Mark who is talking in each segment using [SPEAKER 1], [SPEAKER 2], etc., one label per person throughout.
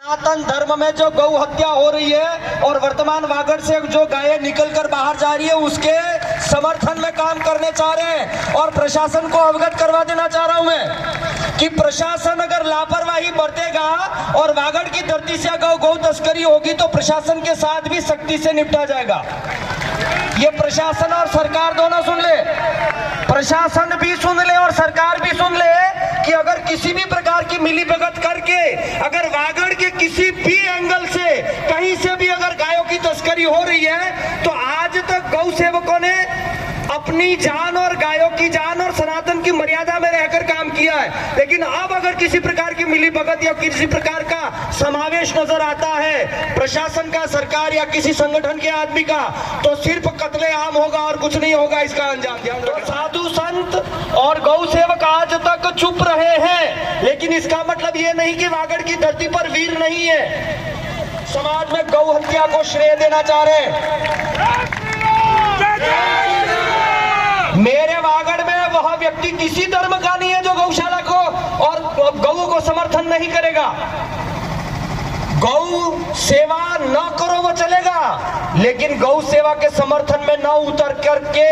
[SPEAKER 1] सनातन धर्म में जो गौ हत्या हो रही है और वर्तमान वागड़ से जो गायें निकलकर बाहर जा रही है उसके समर्थन में काम करने चाह रहे हैं और प्रशासन को अवगत करवा देना चाह रहा हूं मैं कि प्रशासन अगर लापरवाही बरतेगा और वागड़ की धरती से अगर गौ तस्करी होगी तो प्रशासन के साथ भी सख्ती से निपटा जाएगा। ये प्रशासन और सरकार दोनों सुन ले, प्रशासन भी सुन ले और सरकार भी सुन ले कि अगर किसी भी प्रकार की मिलीभगत करके अगर वागड़ के किसी भी एंगल से कहीं से भी अगर गायों की तस्करी हो रही है तो आज तक गौ सेवकों ने अपनी जान और गायों की जान और सनातन की मर्यादा में रहकर काम किया है, लेकिन अब अगर किसी प्रकार की मिलीभगत या किसी प्रकार का समावेश नजर आता है प्रशासन का, सरकार या किसी संगठन के आदमी का, तो सिर्फ कत्लेआम होगा और कुछ नहीं होगा। इसका अंजाम ध्यान रखना। साधु संत और गौ सेवक आज तक चुप रहे हैं, लेकिन इसका मतलब ये नहीं कि वागड़ की धरती पर वीर नहीं है। समाज में गौ हत्या को श्रेय देना चाह रहे हैं। मेरे वागड़ में वह व्यक्ति किसी धर्म का नहीं है जो गौशाला को और गौ को समर्थन नहीं करेगा। गौ सेवा न करो वो चलेगा, लेकिन गौ सेवा के समर्थन में न उतर करके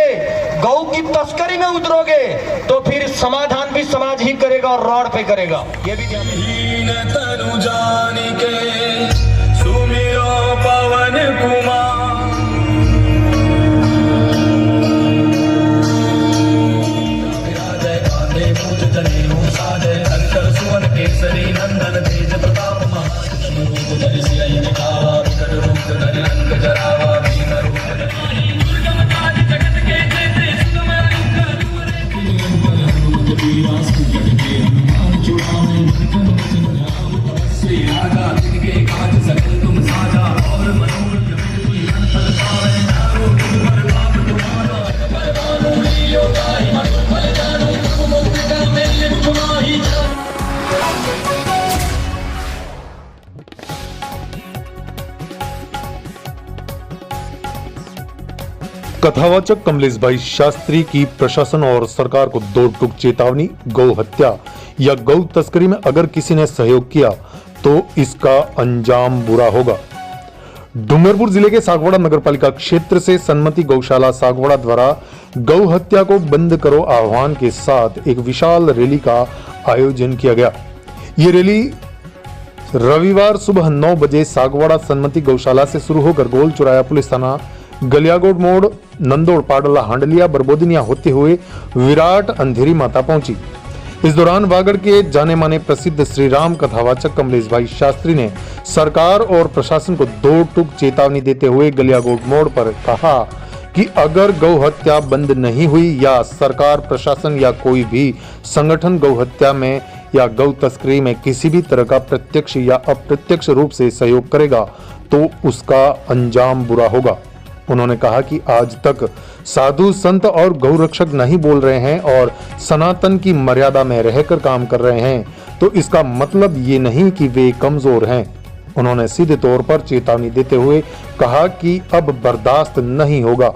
[SPEAKER 1] गौ की तस्करी में उतरोगे तो फिर समाधान भी समाज ही करेगा और रॉड पे करेगा। ये भी ध्यान
[SPEAKER 2] कथावाचक कमलेश भाई शास्त्री की प्रशासन और सरकार को दो टूक चेतावनी। गौ हत्या या गौ तस्करी में अगर किसी ने सहयोग किया तो इसका अंजाम बुरा होगा। डूंगरपुर जिले के सागवाड़ा नगरपालिका क्षेत्र से सन्मति गौशाला सागवाड़ा द्वारा गौ हत्या को बंद करो आह्वान के साथ एक विशाल रैली का आयोजन किया गया। ये रैली रविवार सुबह 9 बजे सागवाड़ा सन्मति गौशाला से शुरू होकर गोल चौराया पुलिस थाना, गलियागोड मोड़, नंदोड़, पाडला, हांडलिया, बरबोदिनिया होते हुए विराट अंधेरी माता पहुंची। इस दौरान वागड़ के जाने माने प्रसिद्ध श्री राम कथावाचक कमलेश भाई शास्त्री ने सरकार और प्रशासन को दो टूक चेतावनी देते हुए गलियागोड मोड़ पर कहा कि अगर गौ हत्या बंद नहीं हुई या सरकार, प्रशासन या कोई भी संगठन गौ हत्या में या गौ तस्करी में किसी भी तरह का प्रत्यक्ष या अप्रत्यक्ष रूप से सहयोग करेगा तो उसका अंजाम बुरा होगा। उन्होंने कहा कि आज तक साधु संत और गौ रक्षक नहीं बोल रहे हैं और सनातन की मर्यादा में रहकर काम कर रहे हैं तो इसका मतलब ये नहीं कि वे कमजोर हैं। उन्होंने सीधे तौर पर चेतावनी देते हुए कहा कि अब बर्दाश्त नहीं होगा।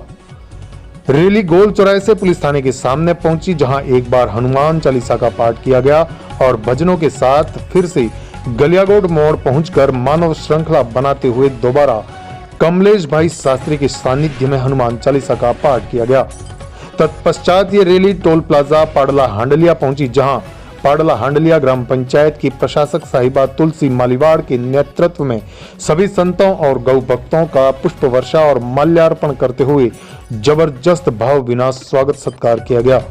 [SPEAKER 2] रैली गोल चौराहे से पुलिस थाने के सामने पहुंची, जहां एक बार हनुमान चालीसा का पाठ किया गया और भजनों के साथ फिर से गलियागोड मोड़ पहुंचकर मानव श्रृंखला बनाते हुए दोबारा कमलेश भाई शास्त्री के सानिध्य में हनुमान चालीसा का पाठ किया गया। तत्पश्चात ये रैली टोल प्लाजा पाडला हांडलिया पहुंची, जहां पाडला हांडलिया ग्राम पंचायत की प्रशासक साहिबा तुलसी मालीवाड़ के नेतृत्व में सभी संतों और गौ भक्तों का पुष्प वर्षा और माल्यार्पण करते हुए जबरदस्त भाव बिना स्वागत सत्कार किया गया।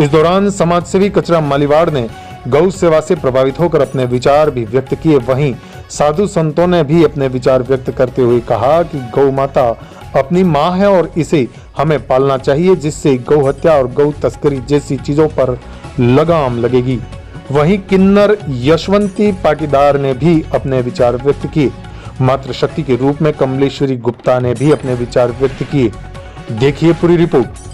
[SPEAKER 2] इस दौरान समाजसेवी कचरा मालीवाड़ ने गौ सेवा से प्रभावित होकर अपने विचार भी व्यक्त किए। वहीं साधु संतों ने भी अपने विचार व्यक्त करते हुए कहा कि गौ माता अपनी माँ है और इसे हमें पालना चाहिए, जिससे गौ हत्या और गौ तस्करी जैसी चीजों पर लगाम लगेगी। वहीं किन्नर यशवंती पाटीदार ने भी अपने विचार व्यक्त किए। मातृशक्ति के रूप में कमलेश्वरी गुप्ता ने भी अपने विचार व्यक्त किए। देखिए पूरी रिपोर्ट।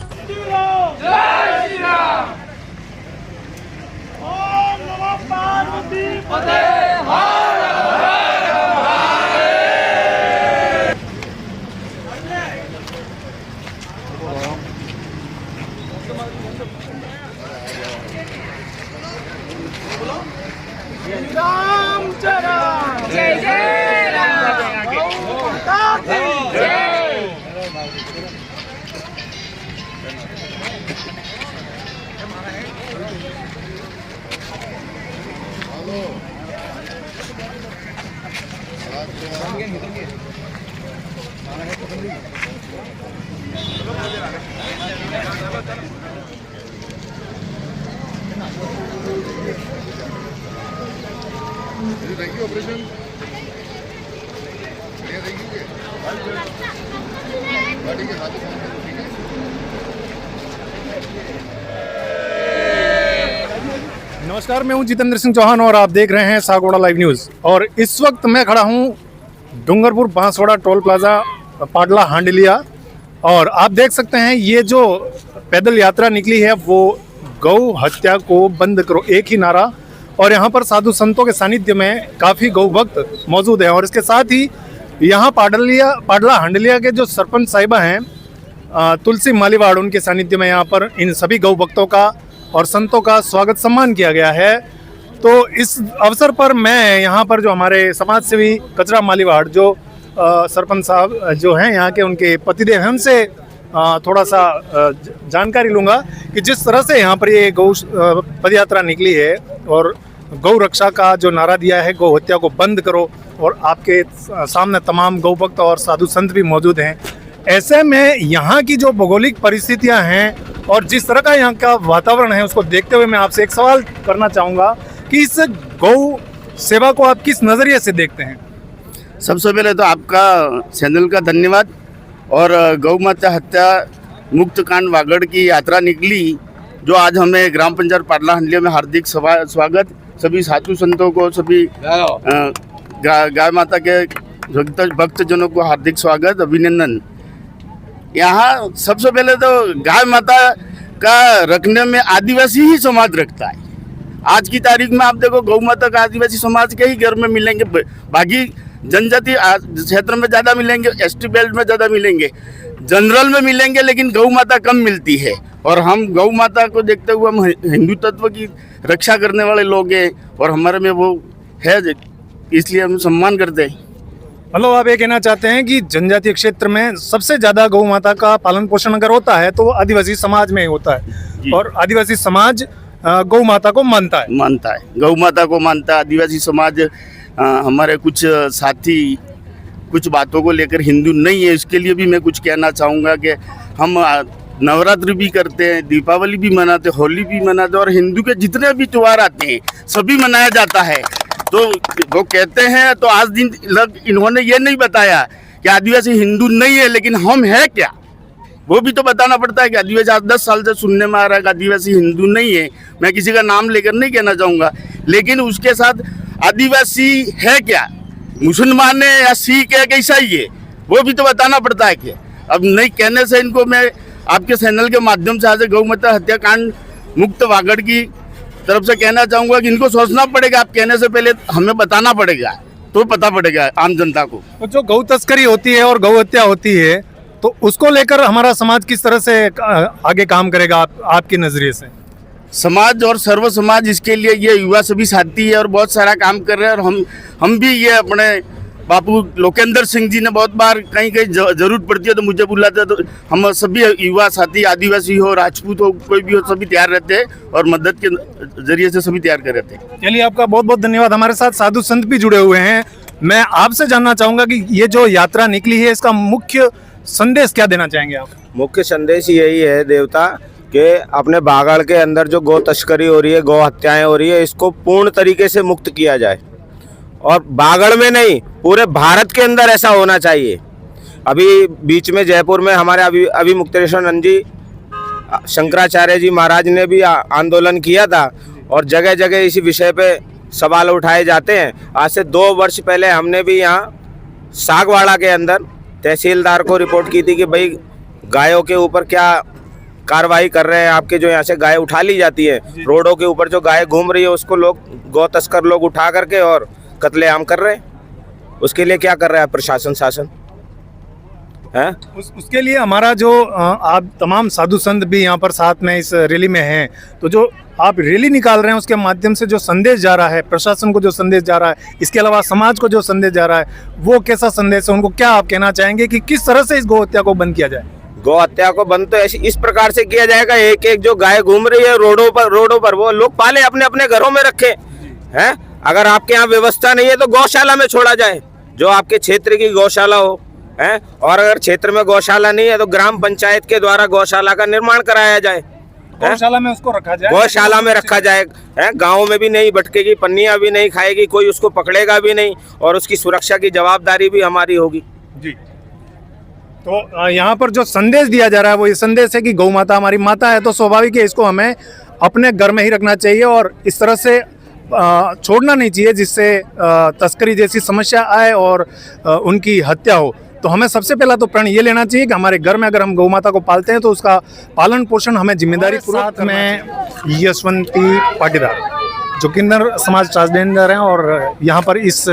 [SPEAKER 3] राम जय नमस्कार, मैं हूं जितेंद्र सिंह चौहान और आप देख रहे हैं सागवाड़ा लाइव न्यूज़। और इस वक्त मैं खड़ा हूं डूंगरपुर बांसवाड़ा टोल प्लाजा पाडला हांडिलिया। और आप देख सकते हैं ये जो पैदल यात्रा निकली है वो गौ हत्या को बंद करो, एक ही नारा। और यहाँ पर साधु संतों के सानिध्य में काफ़ी गौ भक्त मौजूद हैं। और इसके साथ ही यहाँ पाडला हांडिलिया के जो सरपंच साहिबा हैं तुलसी मालीवाड़, उनके सानिध्य में यहाँ पर इन सभी गौ भक्तों का और संतों का स्वागत सम्मान किया गया है। तो इस अवसर पर मैं यहाँ पर जो हमारे समाज सेवी कचरा मालीवाड़ जो सरपंच साहब जो हैं यहाँ के, उनके पतिदेव हैं, उनसे थोड़ा सा जानकारी लूँगा कि जिस तरह से यहाँ पर ये गौ पदयात्रा निकली है और गौ रक्षा का जो नारा दिया है, गौ हत्या को बंद करो, और आपके सामने तमाम गौ भक्त और साधु संत भी मौजूद हैं। ऐसे में यहाँ की जो भौगोलिक परिस्थितियाँ हैं और जिस तरह का यहाँ का वातावरण है, उसको देखते हुए मैं आपसे एक सवाल करना चाहूँगा कि इस गौ सेवा को आप किस नज़रिए से देखते हैं?
[SPEAKER 4] सबसे पहले तो आपका चैनल का धन्यवाद। और गौ माता हत्या मुक्त कांड वागड़ की यात्रा निकली, जो आज हमें ग्राम पंचायत पाडला हांडिलिया में हार्दिक स्वागत। सभी साधु संतों को, सभी गाय माता के भक्तजनों को हार्दिक स्वागत, अभिनंदन। यहाँ सबसे पहले तो गाय माता का रखने में आदिवासी ही समाज रखता है। आज की तारीख में आप देखो, गौ माता का आदिवासी समाज के ही घर में मिलेंगे, बाकी जनजाति क्षेत्र में ज़्यादा मिलेंगे, एसटी बेल्ट में ज़्यादा मिलेंगे, जनरल में मिलेंगे, लेकिन गौ माता कम मिलती है। और हम गौ माता को देखते हुए हम हिंदू तत्व की रक्षा करने वाले लोग हैं और हमारे में वो है, इसलिए हम सम्मान करते हैं।
[SPEAKER 3] मतलब आप ये कहना चाहते हैं कि जनजातीय क्षेत्र में सबसे ज़्यादा गौ माता का पालन पोषण अगर होता है तो वो आदिवासी समाज में ही होता है, और आदिवासी समाज गौ माता को मानता है,
[SPEAKER 4] गौ माता को मानता है। आदिवासी समाज हमारे कुछ साथी कुछ बातों को लेकर हिंदू नहीं है, इसके लिए भी मैं कुछ कहना चाहूँगा कि हम नवरात्रि भी करते हैं, दीपावली भी मनाते, होली भी मनाते, और हिंदू के जितने भी त्यौहार आते हैं सभी मनाया जाता है। तो वो कहते हैं, तो आज दिन लग इन्होंने ये नहीं बताया कि आदिवासी हिंदू नहीं है, लेकिन हम है क्या, वो भी तो बताना पड़ता है कि आदिवासी आज 10 साल से सुनने में आ रहा है कि आदिवासी हिंदू नहीं है। मैं किसी का नाम लेकर नहीं कहना चाहूँगा, लेकिन उसके साथ आदिवासी है क्या, मुसलमान है या सिख है, कैसा ही है, वो भी तो बताना पड़ता है। क्या अब नहीं कहने से इनको मैं आपके चैनल के माध्यम से आज गौ माता हत्याकांड मुक्त वागड़ की तरफ से कहना चाहूँगा कि इनको सोचना पड़ेगा। आप कहने से पहले हमें बताना पड़ेगा, तो पता पड़ेगा आम जनता को।
[SPEAKER 3] तो जो गौ तस्करी होती है और गौ हत्या होती है, तो उसको लेकर हमारा समाज किस तरह से आगे काम करेगा आपके नज़रिए से?
[SPEAKER 4] समाज और सर्व समाज, इसके लिए ये युवा सभी साथी है और बहुत सारा काम कर रहे हैं। और हम भी ये अपने बापू लोकेंद्र सिंह जी ने बहुत बार कहीं जरूरत पड़ती है तो मुझे बुलाते हैं, तो हम सभी युवा साथी, आदिवासी हो, राजपूत हो, कोई भी हो, सभी तैयार रहते हैं और मदद के जरिए से सभी तैयार कर रहते हैं।
[SPEAKER 3] चलिए, आपका बहुत बहुत धन्यवाद। हमारे साथ साधु संत भी जुड़े हुए हैं। मैं आपसे जानना चाहूँगा कि ये जो यात्रा निकली है, इसका मुख्य संदेश क्या देना चाहेंगे आप?
[SPEAKER 5] मुख्य संदेश यही है देवता कि अपने बागड़ के अंदर जो गौ तस्करी हो रही है, गौ हत्याएं हो रही है, इसको पूर्ण तरीके से मुक्त किया जाए। और बागड़ में नहीं, पूरे भारत के अंदर ऐसा होना चाहिए। अभी बीच में जयपुर में हमारे अभी मुक्तेश्वरानंद जी, शंकराचार्य जी महाराज ने भी आंदोलन किया था और जगह जगह इसी विषय पे सवाल उठाए जाते हैं। आज से 2 वर्ष पहले हमने भी यहाँ सागवाड़ा के अंदर तहसीलदार को रिपोर्ट की थी कि भाई गायों के ऊपर क्या कार्रवाई कर रहे हैं आपके, जो यहाँ से गाय उठा ली जाती है, रोडों के ऊपर जो गाय घूम रही है उसको लोग गौ तस्कर लोग उठा करके और कत्लेआम कर रहे हैं। उसके लिए क्या कर रहा है प्रशासन, शासन है?
[SPEAKER 3] उसके लिए हमारा जो आप तमाम साधु संत भी यहाँ पर साथ में इस रैली में हैं, तो जो आप रैली निकाल रहे हैं उसके माध्यम से जो संदेश जा रहा है, प्रशासन को जो संदेश जा रहा है, इसके अलावा समाज को जो संदेश जा रहा है, वो कैसा संदेश है? उनको क्या आप कहना चाहेंगे कि किस तरह से इस गौ हत्या को बंद किया जाए?
[SPEAKER 5] गौ हत्या को बंद तो ऐसी इस प्रकार से किया जाएगा, एक एक जो गाय घूम रही है रोडों पर वो लोग पाले, अपने अपने घरों में रखे हैं। अगर आपके यहाँ व्यवस्था नहीं है तो गौशाला में छोड़ा जाए, जो आपके क्षेत्र की गौशाला हो है, और अगर क्षेत्र में गौशाला नहीं है तो ग्राम पंचायत के द्वारा गौशाला का निर्माण कराया जाए,
[SPEAKER 3] गौशाला में उसको रखा जाए,
[SPEAKER 5] गौशाला में रखा जाए है। गाँव में भी नहीं भटकेगी, पन्नियां भी नहीं खाएगी, कोई उसको पकड़ेगा भी नहीं, और उसकी सुरक्षा की जवाबदारी भी हमारी होगी।
[SPEAKER 3] जी। तो यहाँ पर जो संदेश दिया जा रहा है वो ये संदेश है कि गौ माता हमारी माता है, तो स्वाभाविक है इसको हमें अपने घर में ही रखना चाहिए और इस तरह से छोड़ना नहीं चाहिए जिससे तस्करी जैसी समस्या आए और उनकी हत्या हो। तो हमें सबसे पहला तो प्रण ये लेना चाहिए कि हमारे घर में अगर हम गौ माता को पालते हैं तो उसका पालन पोषण हमें जिम्मेदारी पूर्वक करना चाहिए। यशवंती पाटीदार जो किन्नर समाज ट्रांसजेंडर हैं और यहाँ पर इस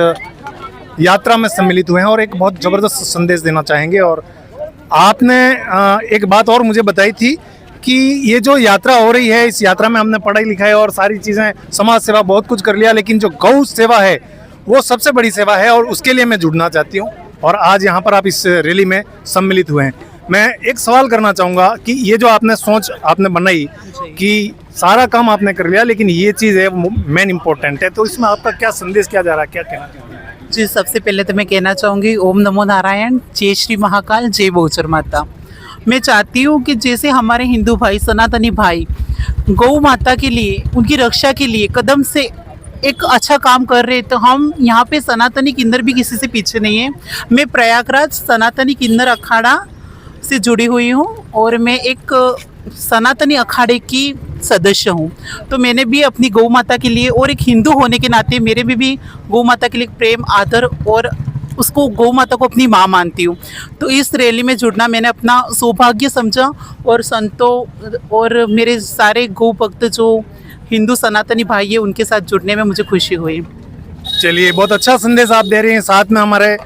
[SPEAKER 3] यात्रा में सम्मिलित हुए हैं और एक बहुत ज़बरदस्त संदेश देना चाहेंगे। और आपने एक बात और मुझे बताई थी कि ये जो यात्रा हो रही है, इस यात्रा में हमने पढ़ाई लिखाई और सारी चीज़ें, समाज सेवा बहुत कुछ कर लिया, लेकिन जो गौ सेवा है वो सबसे बड़ी सेवा है और उसके लिए मैं जुड़ना चाहती हूँ। और आज यहाँ पर आप इस रैली में सम्मिलित हुए हैं। मैं एक सवाल करना चाहूँगा कि ये जो आपने सोच आपने बनाई कि सारा काम आपने कर लिया लेकिन ये चीज़ है मेन इम्पोर्टेंट है, तो इसमें आपका क्या संदेश क्या जा रहा है, क्या कहना चाहते हैं?
[SPEAKER 6] जी, सबसे पहले तो मैं कहना चाहूँगी ओम नमो नारायण, जय श्री महाकाल, जय बहुचर माता। मैं चाहती हूँ कि जैसे हमारे हिंदू भाई, सनातनी भाई गौ माता के लिए, उनकी रक्षा के लिए कदम से एक अच्छा काम कर रहे, तो हम यहाँ पे सनातनी किन्नर भी किसी से पीछे नहीं है। मैं प्रयागराज सनातनी किन्नर अखाड़ा से जुड़ी हुई हूँ और मैं एक सनातनी अखाड़े की सदस्य हूँ। तो मैंने भी अपनी गौ माता के लिए और एक हिंदू होने के नाते मेरे में भी गौ माता के लिए प्रेम, आदर और उसको गौ माता को अपनी माँ मानती हूँ। तो इस रैली में जुड़ना मैंने अपना सौभाग्य समझा और संतों और मेरे सारे गौ भक्त जो हिंदू सनातनी भाई है उनके साथ जुड़ने में मुझे खुशी हुई।
[SPEAKER 3] चलिए, बहुत अच्छा संदेश आप दे रहे हैं। साथ में हमारे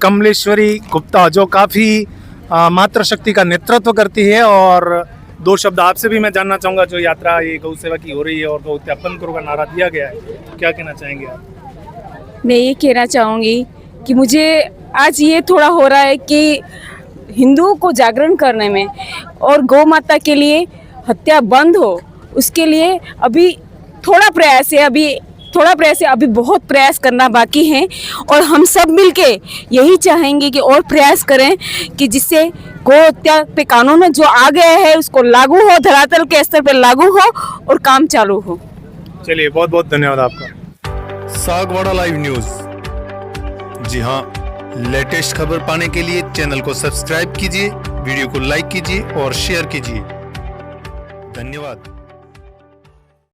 [SPEAKER 3] कमलेश्वरी गुप्ता जो काफ़ी मातृशक्ति का नेतृत्व करती है, और दो शब्द आपसे भी मैं जानना चाहूँगा। जो यात्रा ये गौ सेवा की हो रही है और गौ हत्या बंद करो का नारा दिया गया है, क्या कहना चाहेंगे आप?
[SPEAKER 7] मैं ये कहना चाहूँगी कि मुझे आज ये थोड़ा हो रहा है कि हिंदुओं को जागरण करने में और गौ माता के लिए हत्या बंद हो, उसके लिए अभी थोड़ा प्रयास है, अभी बहुत प्रयास करना बाकी है। और हम सब मिलके यही चाहेंगे कि और प्रयास करें कि जिससे गौ हत्या पे कानून जो आ गया है उसको लागू हो, धरातल के स्तर पर लागू हो और काम चालू हो।
[SPEAKER 3] चलिए, बहुत बहुत धन्यवाद आपका।
[SPEAKER 2] सागवाड़ा लाइव न्यूज, जी हाँ, लेटेस्ट खबर पाने के लिए चैनल को सब्सक्राइब कीजिए, वीडियो को लाइक कीजिए और शेयर कीजिए। धन्यवाद।